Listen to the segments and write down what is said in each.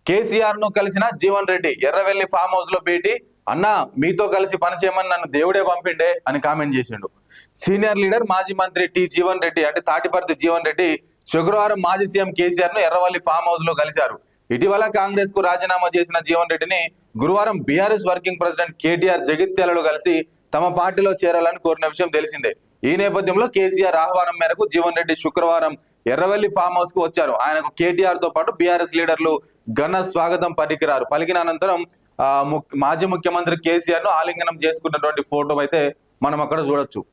కేసీఆర్ ను కలిసిన Jeevan Reddy Erravelli farm house లో భేటీ. అన్నా మీతో కలిసి పనిచేయమని నన్ను దేవుడే పంపిండే అని కామెంట్ చేసిండు. సీనియర్ లీడర్ మాజీ మంత్రి జీవన్ రెడ్డి అంటే తాటిపర్తి జీవన్ రెడ్డి శుక్రవారం మాజీ సీఎం కేసీఆర్ ను ఎర్రవల్లి ఫామ్ హౌస్ లో కలిశారు. ఇటీవల కాంగ్రెస్ కు రాజీనామా చేసిన జీవన్ రెడ్డిని గురువారం బీఆర్ఎస్ వర్కింగ్ ప్రెసిడెంట్ కేటీఆర్ జగిత్యాలలో కలిసి తమ పార్టీలో చేరాలని కోరిన విషయం తెలిసిందే. ఈ నేపథ్యంలో కేసీఆర్ ఆహ్వానం మేరకు జీవన్ రెడ్డి శుక్రవారం ఎర్రవల్లి ఫామ్ హౌస్ కు వచ్చారు. ఆయనకు కేటీఆర్ తో పాటు బీఆర్ఎస్ లీడర్లు ఘన స్వాగతం పలికిన అనంతరం మాజీ ముఖ్యమంత్రి కేసీఆర్ ను ఆలింగనం చేసుకున్నటువంటి ఫోటో అయితే మనం అక్కడ చూడొచ్చు.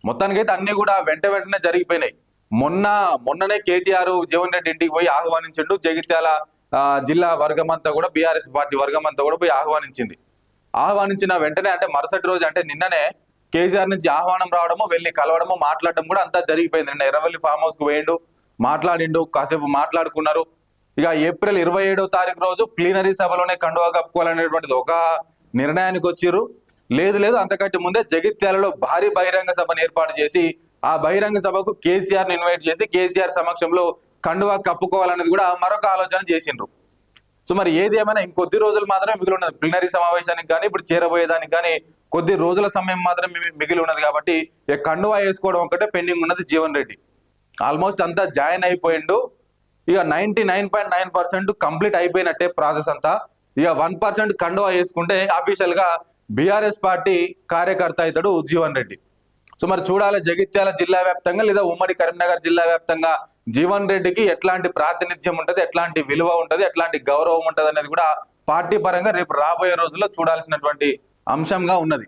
మొత్తానికైతే అన్ని కూడా వెంటనే జరిగిపోయినాయి. మొన్ననే కేటీఆర్ జీవన్ రెడ్డి ఇంటికి పోయి ఆహ్వానించిండు. జగిత్యాల జిల్లా వర్గమంతా కూడా బీఆర్ఎస్ పార్టీ వర్గమంతా కూడా పోయి ఆహ్వానించిన వెంటనే అంటే మరుసటి రోజు అంటే నిన్ననే కేసీఆర్ నుంచి ఆహ్వానం రావడము, వెళ్ళి కలవడము, మాట్లాడడం కూడా అంతా జరిగిపోయింది. నిన్న ఎర్రవల్లి ఫామ్ హౌస్ కు పోయిండు, మాట్లాడిండు, కాసేపు మాట్లాడుకున్నారు. ఇక ఏప్రిల్ 27వ తారీఖు రోజు ప్లీనరీ సభలోనే కండువా కప్పుకోవాలనేటువంటిది ఒక నిర్ణయానికి వచ్చిర్రు. లేదు అంతకంటే ముందే జగిత్యాలలో భారీ బహిరంగ సభను ఏర్పాటు చేసి ఆ బహిరంగ సభకు కేసీఆర్ ని ఇన్వైట్ చేసి కేసీఆర్ సమక్షంలో కండువా కప్పుకోవాలనేది కూడా మరొక ఆలోచన చేసిండ్రు. సో మరి ఏది ఏమైనా ఇంకొద్ది రోజులు మాత్రమే మిగిలి ఉన్నది. ప్లీనరీ సమావేశానికి కానీ ఇప్పుడు చేరబోయేదానికి కానీ కొద్ది రోజుల సమయం మాత్రమే మిగిలి ఉన్నది. కాబట్టి కండువా వేసుకోవడం ఒకటే పెండింగ్ ఉన్నది. జీవన్ రెడ్డి ఆల్మోస్ట్ అంతా జాయిన్ అయిపోయిండు. ఇక 99.9% కంప్లీట్ అయిపోయినట్టే ప్రాసెస్ అంతా. ఇక 1% కండువా వేసుకుంటే అఫీషియల్ గా బీఆర్ఎస్ పార్టీ కార్యకర్త అవుతాడు జీవన్ రెడ్డి. సో మరి చూడాలి జగిత్యాల జిల్లా వ్యాప్తంగా లేదా ఉమ్మడి కరీంనగర్ జిల్లా వ్యాప్తంగా జీవన్ రెడ్డికి ఎట్లాంటి ప్రాతినిధ్యం ఉంటది, ఎట్లాంటి విలువ ఉంటది, ఎట్లాంటి గౌరవం ఉంటది అనేది కూడా పార్టీ పరంగా రేపు రాబోయే రోజుల్లో చూడాల్సినటువంటి అంశంగా ఉన్నది.